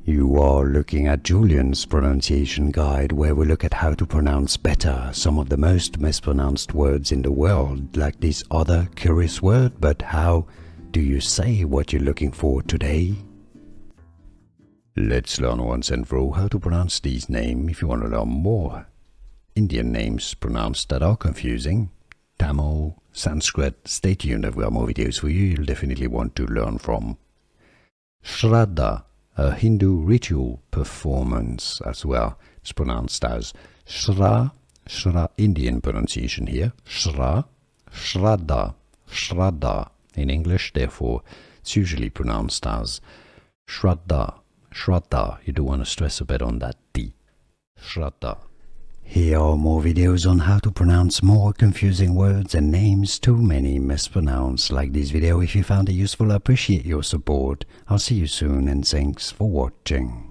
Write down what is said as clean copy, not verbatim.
You are looking at Julian's pronunciation guide, where we look at how to pronounce better some of the most mispronounced words in the world, like this other curious word. But how do you say what you're looking for today? Let's learn once and for all how to pronounce these names. If you want to learn more Indian names pronounced that are confusing, Tamil, Sanskrit, stay tuned. I've got more videos for you you'll definitely want to learn from. Shraddah, a Hindu ritual performance as well. It's pronounced as Shra, Indian pronunciation here. Shra, Shraddah, Shraddah. In English, therefore, it's usually pronounced as Shraddah, Shraddah. You do want to stress a bit on that D. Shraddah. Here are more videos on how to pronounce more confusing words and names too many mispronounced. Like this video if you found it useful. I appreciate your support. I'll see you soon and thanks for watching.